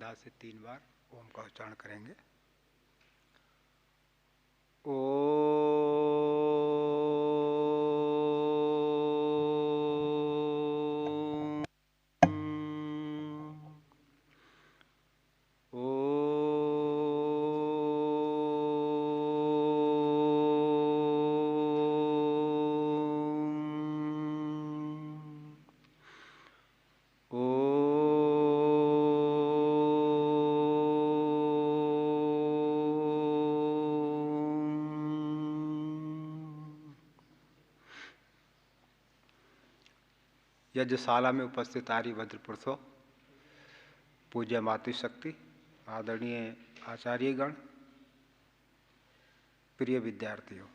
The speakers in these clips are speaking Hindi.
धा से 3 बार ओम का उच्चारण करेंगे। ओ यज्ञशाला में उपस्थित आर्यभद्र पुरुषों, पूज्य मातृशक्ति, आदरणीय आचार्यगण, प्रिय विद्यार्थियों,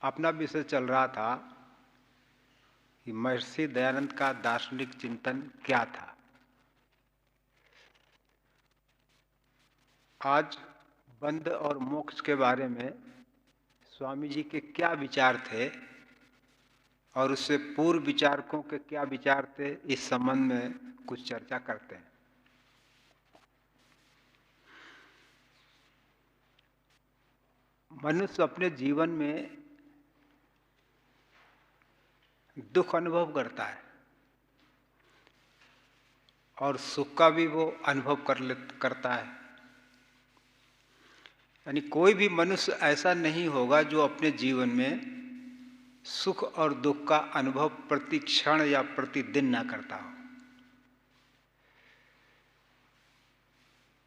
अपना विषय चल रहा था कि महर्षि दयानंद का दार्शनिक चिंतन क्या था। आज बंध और मोक्ष के बारे में स्वामी जी के क्या विचार थे और उससे पूर्व विचारकों के क्या विचार थे, इस संबंध में कुछ चर्चा करते हैं। मनुष्य अपने जीवन में दुख अनुभव करता है और सुख का भी वो अनुभव करता है। यानी कोई भी मनुष्य ऐसा नहीं होगा जो अपने जीवन में सुख और दुख का अनुभव प्रति क्षण या प्रतिदिन ना करता हो।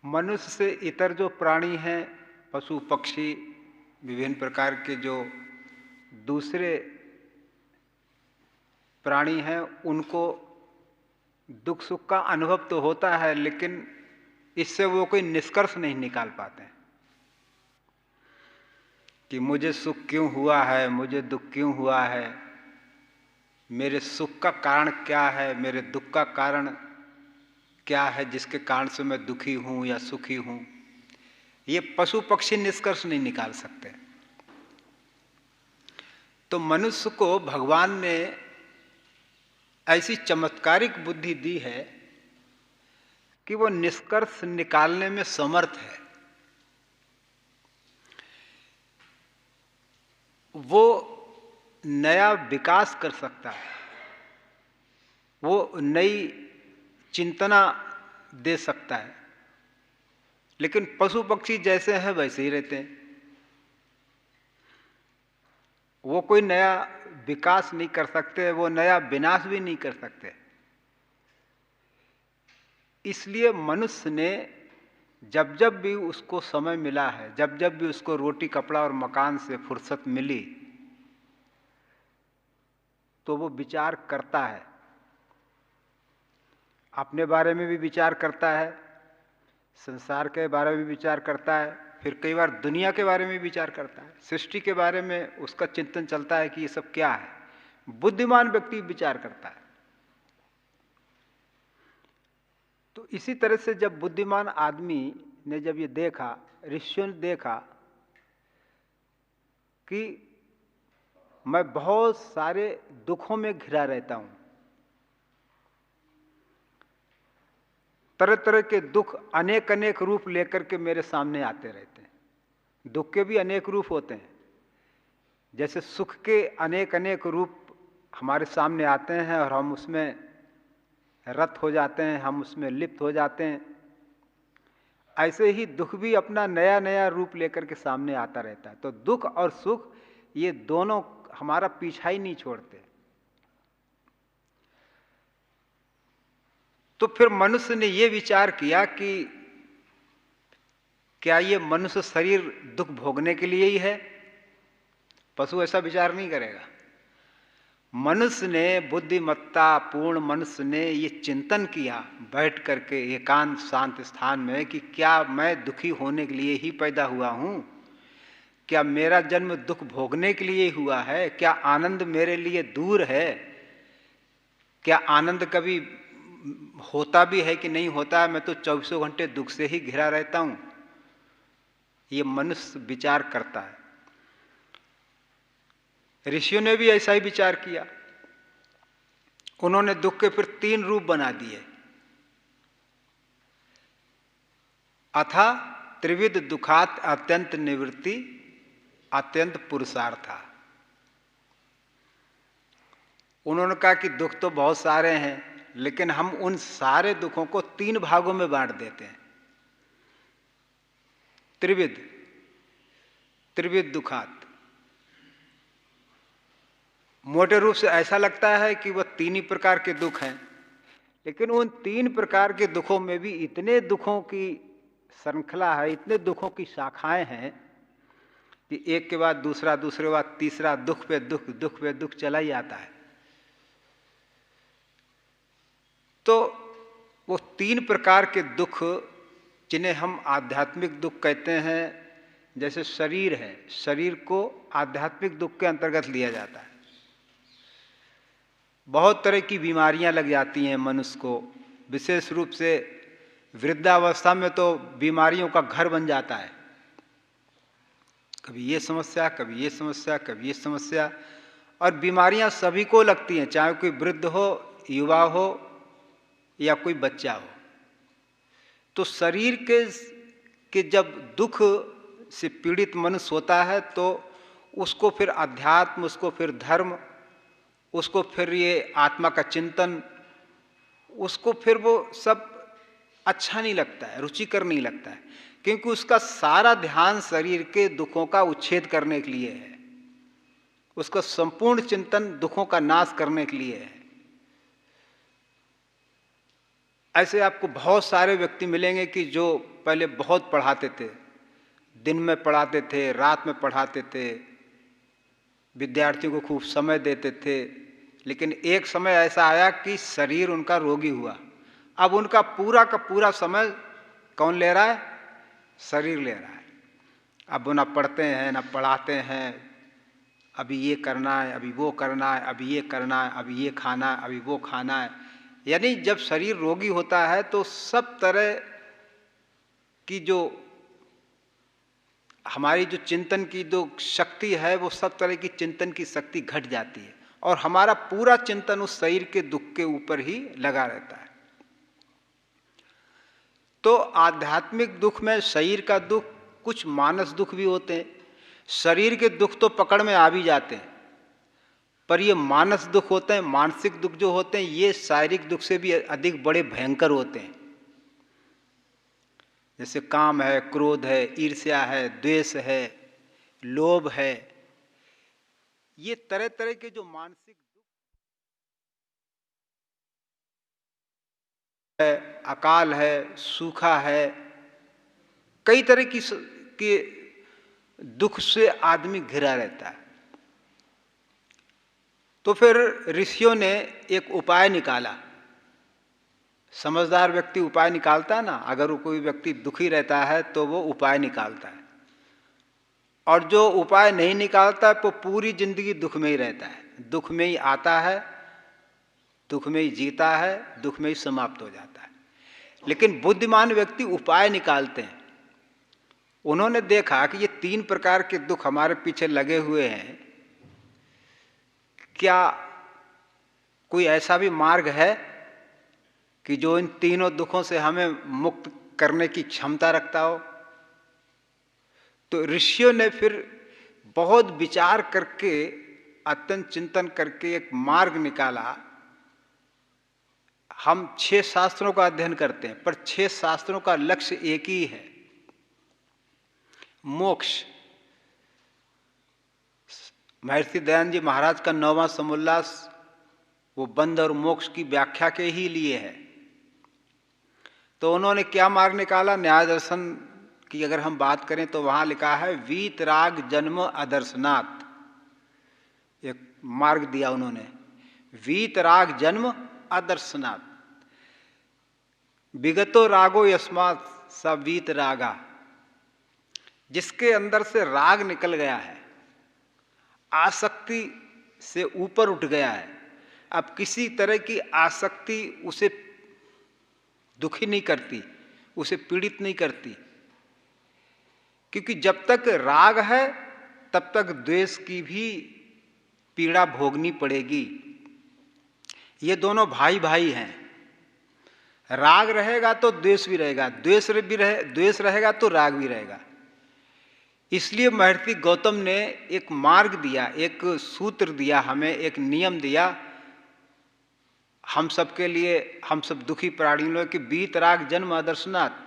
मनुष्य से इतर जो प्राणी हैं, पशु पक्षी, विभिन्न प्रकार के जो दूसरे प्राणी हैं, उनको दुख सुख का अनुभव तो होता है, लेकिन इससे वो कोई निष्कर्ष नहीं निकाल पाते कि मुझे सुख क्यों हुआ है, मुझे दुख क्यों हुआ है, मेरे सुख का कारण क्या है, मेरे दुख का कारण क्या है जिसके कारण से मैं दुखी हूं या सुखी हूं। ये पशु पक्षी निष्कर्ष नहीं निकाल सकते। तो मनुष्य को भगवान ने ऐसी चमत्कारिक बुद्धि दी है कि वो निष्कर्ष निकालने में समर्थ है। वो नया विकास कर सकता है, वो नई चिंतना दे सकता है, लेकिन पशु पक्षी जैसे हैं वैसे ही रहते हैं। वो कोई नया विकास नहीं कर सकते, वो नया विनाश भी नहीं कर सकते। इसलिए मनुष्य ने जब जब भी उसको समय मिला है, जब जब भी उसको रोटी कपड़ा और मकान से फुर्सत मिली, तो वो विचार करता है। अपने बारे में भी विचार करता है, संसार के बारे में विचार करता है, फिर कई बार दुनिया के बारे में विचार करता है, सृष्टि के बारे में उसका चिंतन चलता है कि ये सब क्या है। बुद्धिमान व्यक्ति विचार करता है। तो इसी तरह से जब बुद्धिमान आदमी ने जब ये देखा, ऋषियों ने देखा कि मैं बहुत सारे दुखों में घिरा रहता हूं, तरह तरह के दुख अनेक अनेक रूप लेकर के मेरे सामने आते रहते हैं। दुख के भी अनेक रूप होते हैं, जैसे सुख के अनेक अनेक रूप हमारे सामने आते हैं और हम उसमें रत हो जाते हैं, हम उसमें लिप्त हो जाते हैं। ऐसे ही दुख भी अपना नया नया रूप लेकर के सामने आता रहता है। तो दुख और सुख ये दोनों हमारा पीछा ही नहीं छोड़ते। तो फिर मनुष्य ने यह विचार किया कि क्या ये मनुष्य शरीर दुख भोगने के लिए ही है? पशु ऐसा विचार नहीं करेगा। मनुष्य ने, बुद्धिमत्ता पूर्ण मनुष्य ने ये चिंतन किया बैठ करके एकांत शांत स्थान में कि क्या मैं दुखी होने के लिए ही पैदा हुआ हूं? क्या मेरा जन्म दुख भोगने के लिए हुआ है? क्या आनंद मेरे लिए दूर है? क्या आनंद कभी होता भी है कि नहीं होता है? मैं तो 24 घंटे दुख से ही घिरा रहता हूं। ये मनुष्य विचार करता है। ऋषियों ने भी ऐसा ही विचार किया। उन्होंने दुख के फिर 3 रूप बना दिए। अथा त्रिविध दुखात अत्यंत निवृत्ति अत्यंत पुरुषार्था। उन्होंने कहा कि दुख तो बहुत सारे हैं, लेकिन हम उन सारे दुखों को 3 भागों में बांट देते हैं। त्रिविध, त्रिविध दुखात। मोटे रूप से ऐसा लगता है कि वह 3 ही प्रकार के दुख हैं, लेकिन उन 3 प्रकार के दुखों में भी इतने दुखों की श्रृंखला है, इतने दुखों की शाखाएं हैं कि एक के बाद दूसरा, दूसरे के बाद तीसरा, दुख पे दुख, दुख पे दुख चला ही आता है। तो वो 3 प्रकार के दुख जिन्हें हम आध्यात्मिक दुख कहते हैं, जैसे शरीर है, शरीर को आध्यात्मिक दुख के अंतर्गत लिया जाता है। बहुत तरह की बीमारियां लग जाती हैं मनुष्य को, विशेष रूप से वृद्धावस्था में तो बीमारियों का घर बन जाता है। कभी ये समस्या, कभी ये समस्या, कभी ये समस्या, और बीमारियां सभी को लगती हैं, चाहे कोई वृद्ध हो, युवा हो या कोई बच्चा हो। तो शरीर के जब दुख से पीड़ित मनुष्य होता है तो उसको फिर अध्यात्म, उसको फिर धर्म, उसको फिर ये आत्मा का चिंतन, उसको फिर वो सब अच्छा नहीं लगता है, रुचिकर नहीं लगता है, क्योंकि उसका सारा ध्यान शरीर के दुखों का उच्छेद करने के लिए है, उसका संपूर्ण चिंतन दुखों का नाश करने के लिए है। ऐसे आपको बहुत सारे व्यक्ति मिलेंगे कि जो पहले बहुत पढ़ाते थे, दिन में पढ़ाते थे, रात में पढ़ाते थे, विद्यार्थियों को खूब समय देते थे, लेकिन एक समय ऐसा आया कि शरीर उनका रोगी हुआ। अब उनका पूरा का पूरा समय कौन ले रहा है? शरीर ले रहा है। अब वो ना पढ़ते हैं ना पढ़ाते हैं, अभी ये करना है, अभी वो करना है, अभी ये करना है, अभी ये खाना है, अभी वो खाना है। यानी जब शरीर रोगी होता है तो सब तरह की जो हमारी जो चिंतन की जो शक्ति है, वो सब तरह की चिंतन की शक्ति घट जाती है, और हमारा पूरा चिंतन उस शरीर के दुख के ऊपर ही लगा रहता है। तो आध्यात्मिक दुख में शरीर का दुख, कुछ मानस दुख भी होते हैं। शरीर के दुख तो पकड़ में आ भी जाते हैं, पर ये मानस दुख होते हैं, मानसिक दुख जो होते हैं, ये शारीरिक दुख से भी अधिक बड़े भयंकर होते हैं। जैसे काम है, क्रोध है, ईर्ष्या है, द्वेष है, लोभ है, ये तरह तरह के जो मानसिक दुख है, अकाल है, सूखा है, कई तरह की दुख से आदमी घिरा रहता है। तो फिर ऋषियों ने एक उपाय निकाला। समझदार व्यक्ति उपाय निकालता है ना, अगर वो कोई व्यक्ति दुखी रहता है तो वो उपाय निकालता है, और जो उपाय नहीं निकालता है वो पूरी जिंदगी दुख में ही रहता है, दुख में ही आता है, दुख में ही जीता है, दुख में ही समाप्त हो जाता है। लेकिन बुद्धिमान व्यक्ति उपाय निकालते हैं। उन्होंने देखा कि ये 3 प्रकार के दुख हमारे पीछे लगे हुए हैं, क्या कोई ऐसा भी मार्ग है कि जो इन तीनों दुखों से हमें मुक्त करने की क्षमता रखता हो? तो ऋषियों ने फिर बहुत विचार करके, अत्यंत चिंतन करके एक मार्ग निकाला। हम 6 शास्त्रों का अध्ययन करते हैं, पर 6 शास्त्रों का लक्ष्य एक ही है, मोक्ष। महर्षि दयानंद जी महाराज का 9वां समुल्लास वो बंध और मोक्ष की व्याख्या के ही लिए है। तो उन्होंने क्या मार्ग निकाला? न्याय दर्शन की अगर हम बात करें तो वहां लिखा है वीतराग जन्म अदर्शनात्, एक मार्ग दिया उन्होंने, वीतराग जन्म अदर्शनात्। विगतो रागो यस्मात् स वीतरागा, जिसके अंदर से राग निकल गया है, आसक्ति से ऊपर उठ गया है, अब किसी तरह की आसक्ति उसे दुखी नहीं करती, उसे पीड़ित नहीं करती, क्योंकि जब तक राग है तब तक द्वेष की भी पीड़ा भोगनी पड़ेगी। ये दोनों भाई भाई हैं। राग रहेगा तो द्वेष भी रहेगा, द्वेष रहेगा तो राग भी रहेगा। इसलिए महर्षि गौतम ने एक मार्ग दिया, एक सूत्र दिया, हमें एक नियम दिया हम सबके लिए, हम सब दुखी प्राणियों के वीतराग जन्म अदर्शनात्।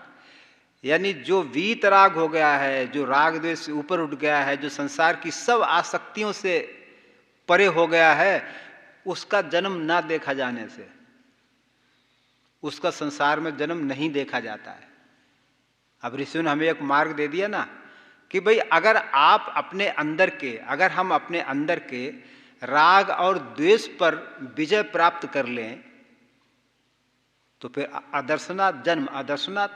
यानी जो वीतराग हो गया है, जो राग द्वेष से ऊपर उठ गया है, जो संसार की सब आसक्तियों से परे हो गया है, उसका जन्म ना देखा जाने से उसका संसार में जन्म नहीं देखा जाता है। अब ऋषियों ने हमें एक मार्ग दे दिया ना कि भाई अगर आप अपने अंदर के, अगर हम अपने अंदर के राग और द्वेष पर विजय प्राप्त कर लें तो फिर अदर्शनात् जन्म अदर्शनात्,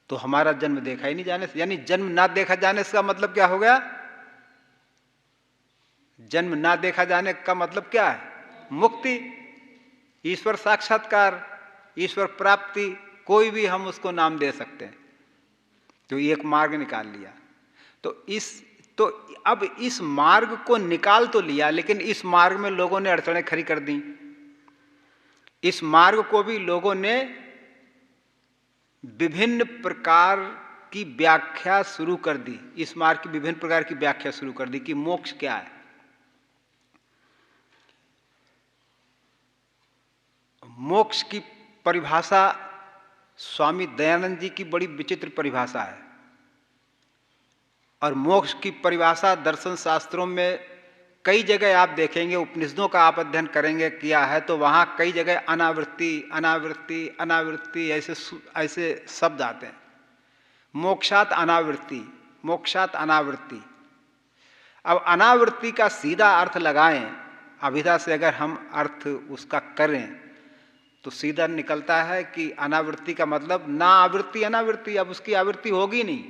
तो हमारा जन्म देखा ही नहीं जाने से, यानी जन्म ना देखा जाने से का मतलब क्या हो गया? जन्म ना देखा जाने का मतलब क्या है? मुक्ति, ईश्वर साक्षात्कार, ईश्वर प्राप्ति, कोई भी हम उसको नाम दे सकते हैं। तो एक मार्ग निकाल लिया। तो अब इस मार्ग को निकाल तो लिया, लेकिन इस मार्ग में लोगों ने अड़चनें खड़ी कर दी। इस मार्ग को भी लोगों ने विभिन्न प्रकार की व्याख्या शुरू कर दी। इस मार्ग की विभिन्न प्रकार की व्याख्या शुरू कर दी कि मोक्ष क्या है। मोक्ष की परिभाषा स्वामी दयानंद जी की बड़ी विचित्र परिभाषा है, और मोक्ष की परिभाषा दर्शन शास्त्रों में कई जगह आप देखेंगे, उपनिषदों का आप अध्ययन करेंगे किया है तो वहां कई जगह अनावृत्ति अनावृत्ति अनावृत्ति ऐसे शब्द आते हैं। मोक्षात अनावृत्ति, मोक्षात अनावृत्ति। अब अनावृत्ति का सीधा अर्थ लगाएं, अभिधा से अगर हम अर्थ उसका करें तो सीधा निकलता है कि अनावृत्ति का मतलब ना आवृत्ति अनावृत्ति, अब उसकी आवृत्ति होगी नहीं।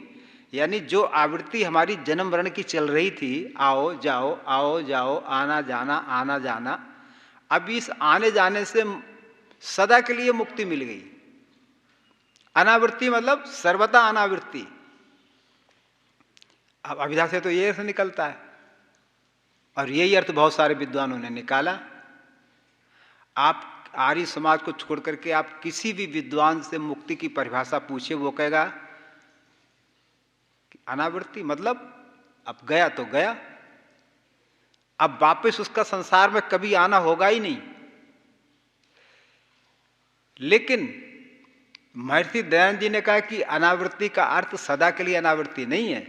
यानी जो आवृत्ति हमारी जन्म मरण की चल रही थी, आओ जाओ, आना जाना, अब इस आने जाने से सदा के लिए मुक्ति मिल गई। अनावृत्ति मतलब सर्वथा अनावृत्ति। अब अभिधा से तो ये अर्थ निकलता है, और यही अर्थ बहुत सारे विद्वानों ने निकाला। आप आर्य समाज को छोड़ करके आप किसी भी विद्वान से मुक्ति की परिभाषा पूछिए, वो कहेगा कि अनावृत्ति मतलब अब गया तो गया, अब वापस उसका संसार में कभी आना होगा ही नहीं। लेकिन महर्षि दयानंद जी ने कहा कि अनावृत्ति का अर्थ सदा के लिए अनावृत्ति नहीं है।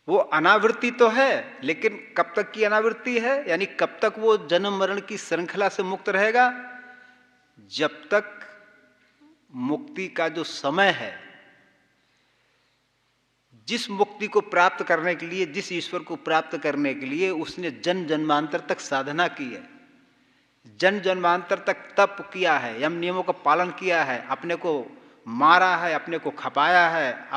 वो अनावृत्ति तो है, लेकिन कब तक की अनावृत्ति है? यानी कब तक वो जन्म मरण की श्रृंखला से मुक्त रहेगा? जब तक मुक्ति का जो समय है, जिस मुक्ति को प्राप्त करने के लिए, जिस ईश्वर को प्राप्त करने के लिए उसने जन्म जन्मांतर तक साधना की है, जन्म जन्मांतर तक तप किया है, यम नियमों का पालन किया है, अपने को मारा है, अपने को खपाया है,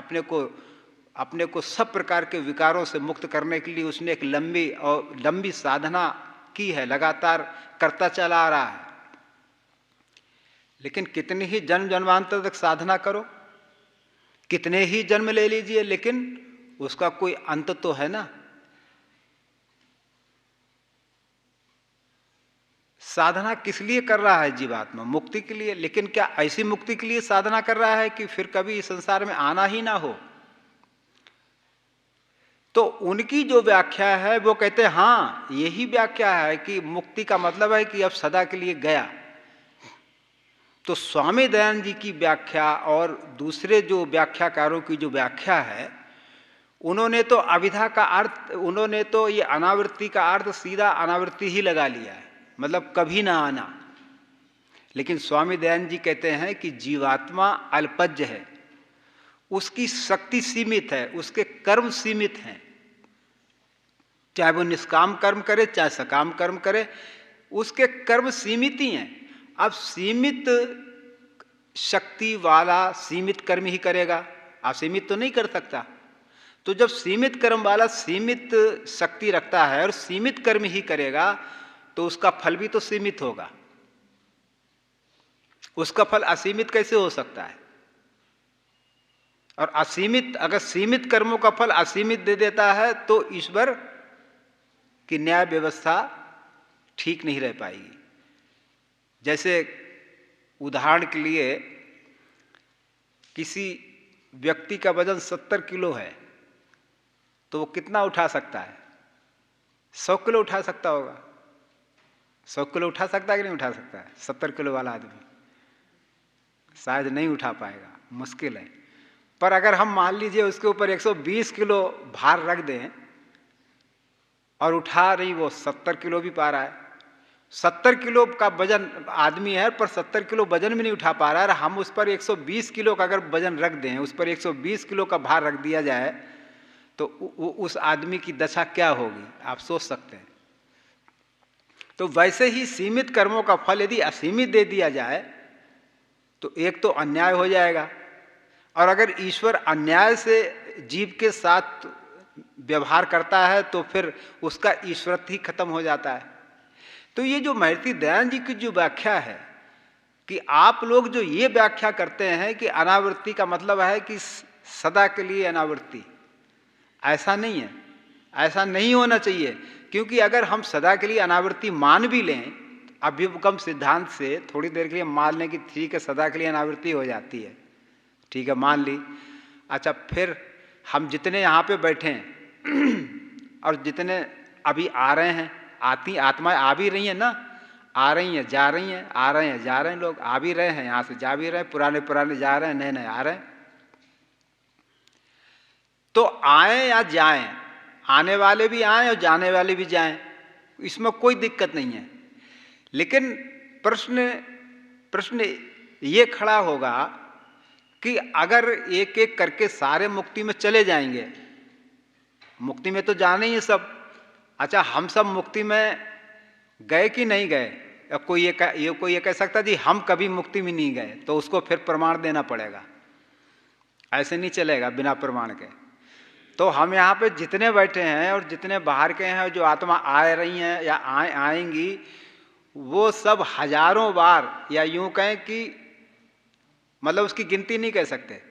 अपने को सब प्रकार के विकारों से मुक्त करने के लिए उसने एक लंबी साधना की है, लगातार करता चला आ रहा है। लेकिन कितनी ही जन्म जन्मांतर तक साधना करो, कितने ही जन्म ले लीजिए, लेकिन उसका कोई अंत तो है ना। साधना किस लिए कर रहा है जीवात्मा? मुक्ति के लिए। लेकिन क्या ऐसी मुक्ति के लिए साधना कर रहा है कि फिर कभी इस संसार में आना ही ना हो? तो उनकी जो व्याख्या है वो कहते हैं हाँ, यही व्याख्या है कि मुक्ति का मतलब है कि अब सदा के लिए गया। तो स्वामी दयानंद जी की व्याख्या और दूसरे जो व्याख्याकारों की जो व्याख्या है, उन्होंने तो अविधा का अर्थ, उन्होंने तो ये अनावृत्ति का अर्थ सीधा अनावृत्ति ही लगा लिया है, मतलब कभी ना आना। लेकिन स्वामी दयानंद जी कहते हैं कि जीवात्मा अल्पज्य है, उसकी शक्ति सीमित है, उसके कर्म सीमित हैं। चाहे वो निष्काम कर्म करे चाहे सकाम कर्म करे, उसके कर्म सीमित ही हैं। अब सीमित शक्ति वाला सीमित कर्म ही करेगा, असीमित तो नहीं कर सकता। तो जब सीमित कर्म वाला सीमित शक्ति रखता है और सीमित कर्म ही करेगा तो उसका फल भी तो सीमित होगा। उसका फल असीमित कैसे हो सकता है? और असीमित, अगर सीमित कर्मों का फल असीमित दे देता है तो ईश्वर की न्याय व्यवस्था ठीक नहीं रह पाएगी। जैसे उदाहरण के लिए किसी व्यक्ति का वजन 70 किलो है तो वो कितना उठा सकता है? 100 किलो उठा सकता होगा। 100 किलो उठा सकता है कि नहीं उठा सकता है? 70 किलो वाला आदमी शायद नहीं उठा पाएगा, मुश्किल है। पर अगर हम मान लीजिए उसके ऊपर 120 किलो भार रख दें और उठा रही, वो 70 किलो भी पा रहा है। 70 किलो का वजन आदमी है पर 70 किलो वजन भी नहीं उठा पा रहा है। हम उस पर 120 किलो का अगर वजन रख दें, उस पर 120 किलो का भार रख दिया जाए तो उस आदमी की दशा क्या होगी, आप सोच सकते हैं। तो वैसे ही सीमित कर्मों का फल यदि असीमित दे दिया जाए तो एक तो अन्याय हो जाएगा, और अगर ईश्वर अन्याय से जीव के साथ व्यवहार करता है तो फिर उसका ईश्वरत्व ही खत्म हो जाता है। तो ये जो महर्षि दयानंद जी की जो व्याख्या है कि आप लोग जो ये व्याख्या करते हैं कि अनावृत्ति का मतलब है कि सदा के लिए अनावृत्ति, ऐसा नहीं है, ऐसा नहीं होना चाहिए। क्योंकि अगर हम सदा के लिए अनावृत्ति मान भी लें, अभ्युपगम सिद्धांत से थोड़ी देर के लिए मान लें कि ठीक है सदा के लिए अनावृत्ति हो जाती है, ठीक है मान ली। अच्छा, फिर हम जितने यहाँ पे बैठे हैं और जितने अभी आ रहे हैं, आती आत्माएं आ भी रही हैं ना, आ रही हैं जा रही हैं, आ रहे हैं जा रहे हैं, लोग आ भी रहे हैं, यहाँ से जा भी रहे हैं, पुराने पुराने जा रहे हैं, नए नए आ रहे हैं। तो आए या जाएं, आने वाले भी आएं और जाने वाले भी जाएं, इसमें कोई दिक्कत नहीं है। लेकिन प्रश्न ये खड़ा होगा कि अगर एक एक करके सारे मुक्ति में चले जाएंगे, मुक्ति में तो जाने ही सब, अच्छा हम सब मुक्ति में गए कि नहीं गए? कोई ये कह सकता जी हम कभी मुक्ति में नहीं गए, तो उसको फिर प्रमाण देना पड़ेगा, ऐसे नहीं चलेगा बिना प्रमाण के। तो हम यहाँ पे जितने बैठे हैं और जितने बाहर के हैं, जो आत्मा आ रही हैं या आएंगी, वो सब हजारों बार, या यूं कहें कि मतलब उसकी गिनती नहीं कह सकते,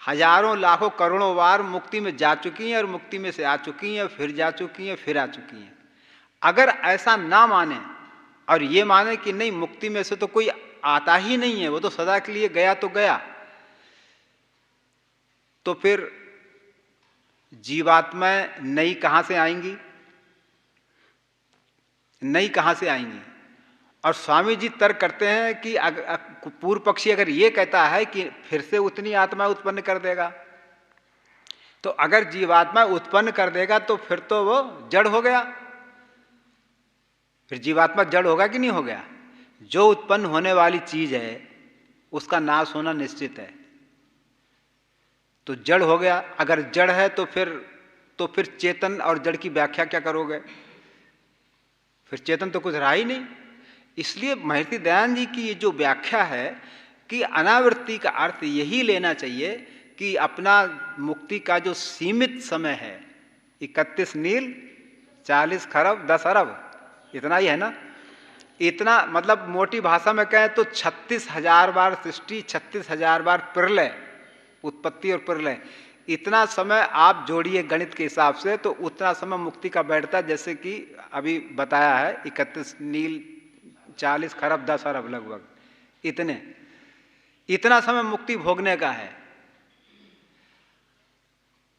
हजारों लाखों करोड़ों बार मुक्ति में जा चुकी हैं और मुक्ति में से आ चुकी हैं, फिर जा चुकी हैं, फिर आ चुकी हैं। अगर ऐसा ना माने और ये माने कि नहीं मुक्ति में से तो कोई आता ही नहीं है, वो तो सदा के लिए गया तो गया, तो फिर जीवात्माएं नई कहां से आएंगी? नई कहां से आएंगी? और स्वामी जी तर्क करते हैं कि पूर्व पक्षी अगर ये कहता है कि फिर से उतनी आत्मा उत्पन्न कर देगा, तो अगर जीवात्मा उत्पन्न कर देगा तो फिर तो वो जड़ हो गया, फिर जीवात्मा जड़ होगा कि नहीं हो गया? जो उत्पन्न होने वाली चीज है उसका नाश होना निश्चित है, तो जड़ हो गया। अगर जड़ है तो फिर चेतन और जड़ की व्याख्या क्या करोगे? फिर चेतन तो कुछ रहा ही नहीं। इसलिए महर्षि दयानंद जी की ये जो व्याख्या है कि अनावृत्ति का अर्थ यही लेना चाहिए कि अपना मुक्ति का जो सीमित समय है, 31 नील 40 खरब 10 अरब, इतना ही है ना। इतना मतलब मोटी भाषा में कहें तो 36,000 बार सृष्टि, 36,000 बार प्रलय, उत्पत्ति और प्रलय, इतना समय आप जोड़िए गणित के हिसाब से तो उतना समय मुक्ति का बैठता है। जैसे कि अभी बताया है 31 नील 40 खरब 10 अरब लगभग, इतना समय मुक्ति भोगने का है।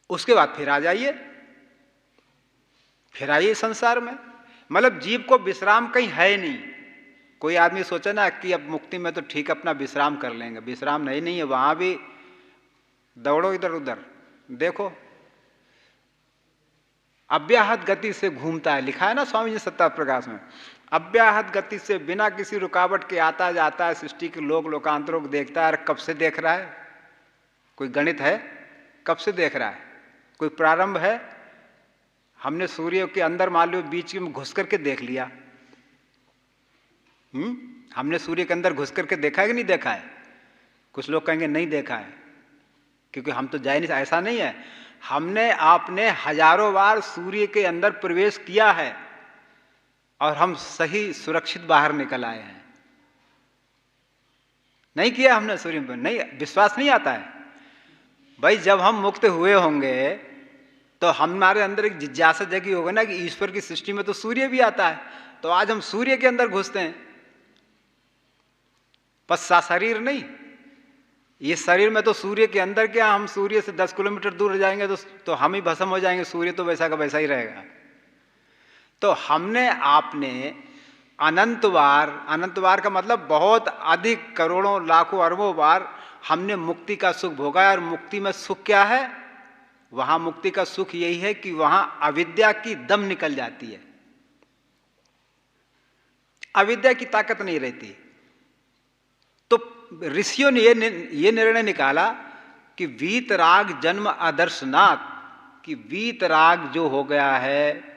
उसके बाद फिर आ जाइए, फिर आइए संसार में। मतलब जीव को विश्राम कहीं है नहीं। कोई आदमी सोचे ना कि अब मुक्ति में तो ठीक अपना विश्राम कर लेंगे, विश्राम नहीं है, वहां भी दौड़ो इधर उधर। देखो अव्याहत गति से घूमता है, लिखा है ना स्वामी जी सत्ता प्रकाश में, अव्याहत गति से बिना किसी रुकावट के आता जाता है, सृष्टि के लोक लोकांतरों को देखता है। कब से देख रहा है? कोई गणित है? कब से देख रहा है? कोई प्रारंभ है? हमने सूर्य के अंदर मान लो बीच में घुस करके देख लिया, हमने सूर्य के अंदर घुस करके देखा है कि नहीं देखा है? कुछ लोग कहेंगे नहीं देखा है क्योंकि हम तो जाए नहीं। ऐसा नहीं है, हमने आपने हजारों बार सूर्य के अंदर प्रवेश किया है और हम सही सुरक्षित बाहर निकल आए हैं। नहीं किया हमने सूर्य पर? नहीं, विश्वास नहीं आता है भाई। जब हम मुक्त हुए होंगे तो हमारे अंदर एक जिज्ञासा जगी होगा ना कि ईश्वर की सृष्टि में तो सूर्य भी आता है, तो आज हम सूर्य के अंदर घुसते हैं। पश्चा शरीर नहीं। ये शरीर में तो सूर्य के अंदर क्या, हम सूर्य से 10 किलोमीटर दूर जाएंगे तो हम ही भस्म हो जाएंगे, सूर्य तो वैसा का वैसा ही रहेगा। तो हमने आपने अनंत बार का मतलब बहुत अधिक, करोड़ों लाखों अरबों बार हमने मुक्ति का सुख भोगा है। और मुक्ति में सुख क्या है? वहां मुक्ति का सुख यही है कि वहां अविद्या की दम निकल जाती है, अविद्या की ताकत नहीं रहती। तो ऋषियों ने ये निर्णय निकाला कि वीतराग जन्म आदर्शनाथ, कि वीतराग जो हो गया है,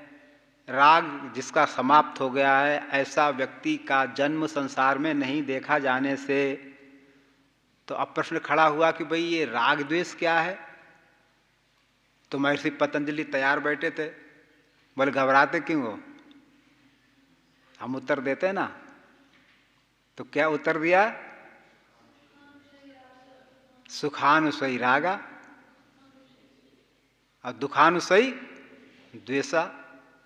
राग जिसका समाप्त हो गया है, ऐसा व्यक्ति का जन्म संसार में नहीं देखा जाने से। तो अब प्रश्न खड़ा हुआ कि भाई ये राग द्वेष क्या है? तो महर्षि पतंजलि तैयार बैठे थे, बोले घबराते क्यों हो? हम उत्तर देते हैं ना। तो क्या उत्तर दिया? सुखानुसई रागा और दुखानुसई द्वेषा,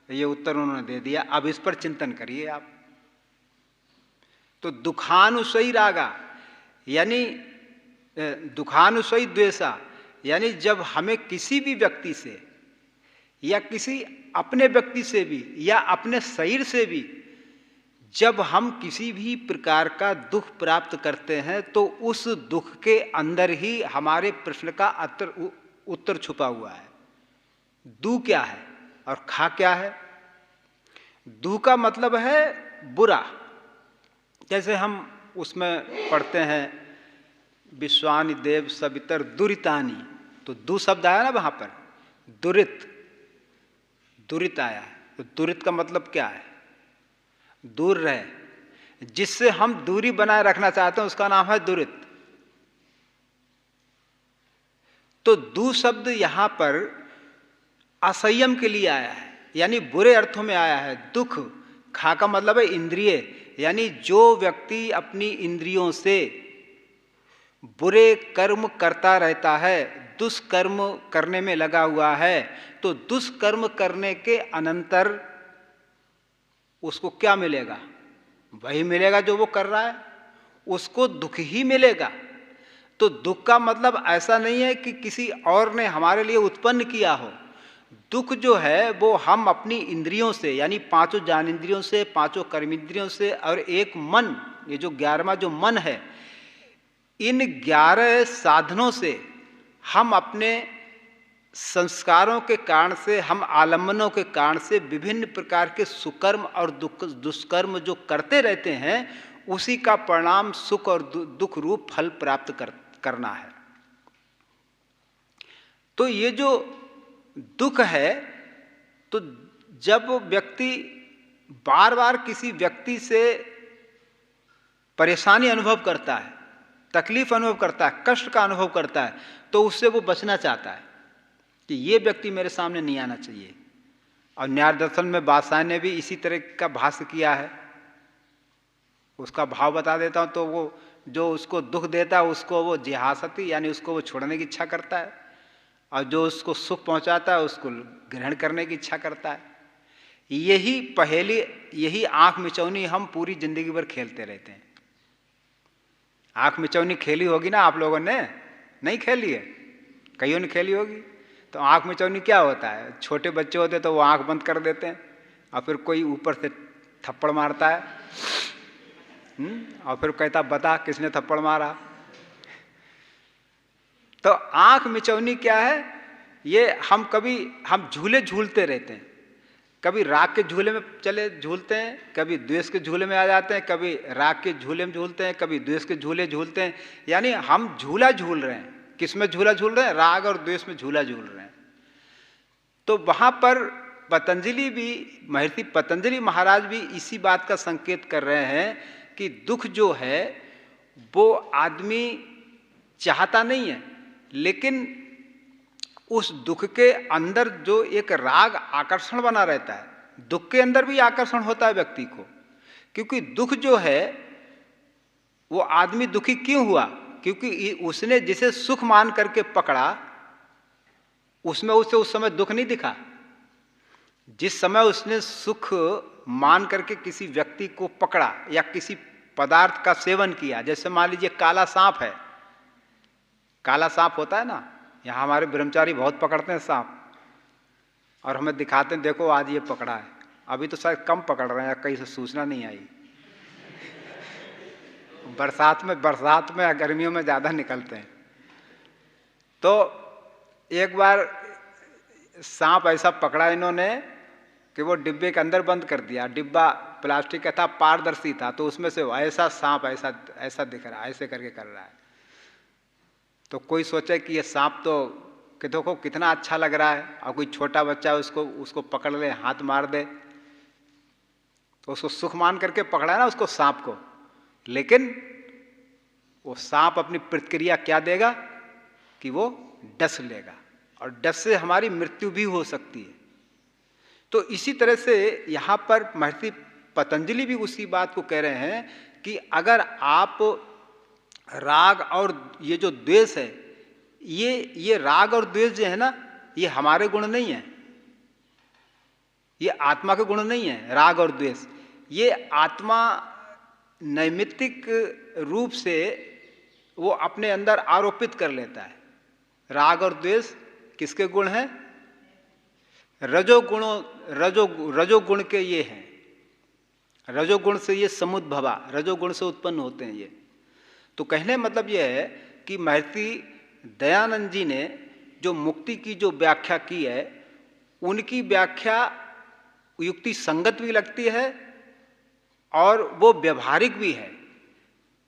ये उत्तर उन्होंने दे दिया। अब इस पर चिंतन करिए आप। तो दुखानुसई रागा यानी दुखानुसई द्वेषा, यानी जब हमें किसी भी व्यक्ति से या किसी अपने व्यक्ति से भी या अपने शरीर से भी जब हम किसी भी प्रकार का दुख प्राप्त करते हैं तो उस दुख के अंदर ही हमारे प्रश्न का उत्तर छुपा हुआ है। दु क्या है और खा क्या है? दु का मतलब है बुरा। जैसे हम उसमें पढ़ते हैं विश्वानि देव सवितर दुरितानि, तो दु शब्द आया ना वहां पर, दुरित आया है। तो दुरित का मतलब क्या है? दूर रहे, जिससे हम दूरी बनाए रखना चाहते हैं उसका नाम है दुरित। तो दु शब्द यहां पर असंयम के लिए आया है, यानी बुरे अर्थों में आया है। दुख, खा का मतलब है इंद्रिय, यानी जो व्यक्ति अपनी इंद्रियों से बुरे कर्म करता रहता है, दुष्कर्म करने में लगा हुआ है, तो दुष्कर्म करने के अनंतर उसको क्या मिलेगा? वही मिलेगा जो वो कर रहा है, उसको दुख ही मिलेगा। तो दुख का मतलब ऐसा नहीं है कि किसी और ने हमारे लिए उत्पन्न किया हो। दुख जो है वो हम अपनी इंद्रियों से, यानी 5 ज्ञानेंद्रियों से, 5 कर्मेंद्रियों से और एक मन, ये जो 11वां जो मन है, इन 11 साधनों से हम अपने संस्कारों के कारण से, हम आलम्बनों के कारण से विभिन्न प्रकार के सुकर्म और दुष्कर्म जो करते रहते हैं, उसी का परिणाम सुख और दुख रूप फल प्राप्त करना है। तो ये जो दुख है, तो जब व्यक्ति बार बार किसी व्यक्ति से परेशानी अनुभव करता है, तकलीफ अनुभव करता है, कष्ट का अनुभव करता है, तो उससे वो बचना चाहता है कि ये व्यक्ति मेरे सामने नहीं आना चाहिए। और न्याय दर्शन में बादशाह ने भी इसी तरह का भाष्य किया है। उसका भाव बता देता हूं, तो वो जो उसको दुख देता है उसको वो जिहासती, यानी उसको वो छोड़ने की इच्छा करता है, और जो उसको सुख पहुंचाता है उसको ग्रहण करने की इच्छा करता है। यही पहेली, यही आंख मिचौनी हम पूरी जिंदगी भर खेलते रहते हैं। आंख मिचौनी खेली होगी ना आप लोगों ने? नहीं खेली है? कईयों ने खेली होगी। तो आंख मिचौनी क्या होता है? छोटे बच्चे होते तो वो आंख बंद कर देते हैं और फिर कोई ऊपर से थप्पड़ मारता है, और फिर कहता बता किसने थप्पड़ मारा। तो आंख मिचौनी क्या है? ये हम झूले झूलते रहते हैं। कभी राग के झूले में चले झूलते हैं, कभी द्वेष के झूले में आ जाते हैं, कभी राग के झूले में झूलते हैं, कभी द्वेष के झूले झूलते हैं। यानी हम झूला झूल रहे हैं। किस में झूला झूल रहे हैं? राग और द्वेष में झूला झूल रहे हैं। तो वहां पर पतंजलि भी, महर्षि पतंजलि महाराज भी इसी बात का संकेत कर रहे हैं कि दुख जो है वो आदमी चाहता नहीं है, लेकिन उस दुख के अंदर जो एक राग आकर्षण बना रहता है, दुख के अंदर भी आकर्षण होता है व्यक्ति को। क्योंकि दुख जो है वो आदमी दुखी क्यों हुआ? क्योंकि उसने जिसे सुख मान करके पकड़ा, उसमें उसे उस समय दुख नहीं दिखा। जिस समय उसने सुख मान करके किसी व्यक्ति को पकड़ा या किसी पदार्थ का सेवन किया, जैसे मान लीजिए काला सांप है, काला सांप होता है ना, यहाँ हमारे ब्रह्मचारी बहुत पकड़ते हैं सांप और हमें दिखाते हैं, देखो आज ये पकड़ा है। अभी तो शायद कम पकड़ रहे हैं, कहीं से सूचना नहीं आई। बरसात में या गर्मियों में ज्यादा निकलते हैं। तो एक बार सांप ऐसा पकड़ा इन्होंने कि वो डिब्बे के अंदर बंद कर दिया। डिब्बा प्लास्टिक का था, पारदर्शी था, तो उसमें से ऐसा सांप ऐसा ऐसा दिख रहा है, ऐसे करके कर रहा है। तो कोई सोचे कि ये सांप तो कि देखो कितना अच्छा लग रहा है, और कोई छोटा बच्चा उसको पकड़ ले, हाथ मार दे, तो उसको सुख मान करके पकड़ा है ना उसको, सांप को। लेकिन वो सांप अपनी प्रतिक्रिया क्या देगा कि वो डस लेगा, और डस से हमारी मृत्यु भी हो सकती है। तो इसी तरह से यहां पर महर्षि पतंजलि भी उसी बात को कह रहे हैं कि अगर आप राग और ये जो द्वेष है, ये राग और द्वेष जो है ना, ये हमारे गुण नहीं है, ये आत्मा के गुण नहीं है। राग और द्वेष ये आत्मा नैमित्तिक रूप से वो अपने अंदर आरोपित कर लेता है। राग और द्वेष किसके गुण हैं? रजोगुण के ये हैं। रजोगुण से ये समुद्भवा, रजोगुण से उत्पन्न होते हैं ये। तो कहने मतलब ये है कि महर्षि दयानंद जी ने जो मुक्ति की जो व्याख्या की है, उनकी व्याख्या युक्ति संगत भी लगती है और वो व्यवहारिक भी है।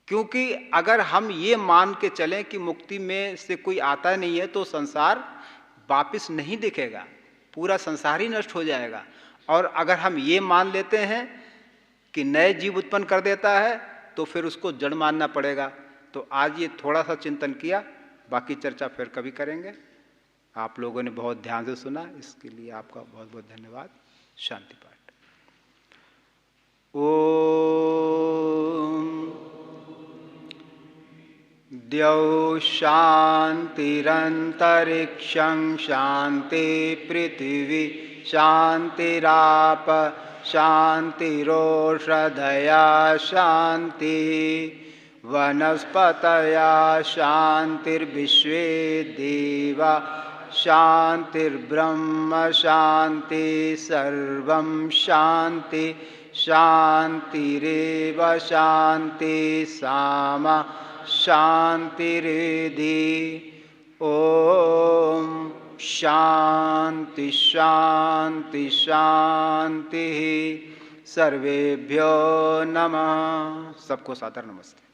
क्योंकि अगर हम ये मान के चलें कि मुक्ति में से कोई आता नहीं है तो संसार वापिस नहीं दिखेगा, पूरा संसार ही नष्ट हो जाएगा। और अगर हम ये मान लेते हैं कि नए जीव उत्पन्न कर देता है तो फिर उसको जड़ मानना पड़ेगा। तो आज ये थोड़ा सा चिंतन किया, बाकी चर्चा फिर कभी करेंगे। आप लोगों ने बहुत ध्यान से सुना, इसके लिए आपका बहुत बहुत धन्यवाद। शांति पाठ। ओम द्यौ शान्तिरन्तरिक्षं शान्ति पृथिवी शान्तिराप शान्तिरोषधया शान्ति वनस्पतया शान्तिर्विश्वे देवा शान्तिर्ब्रह्म शान्ति सर्वं शान्ति शान्तिरेव शान्ति सामा शान्तिरेधि। ओम शान्ति शान्ति शान्ति। सर्वेभ्यो नमः। सबको सादर नमस्ते।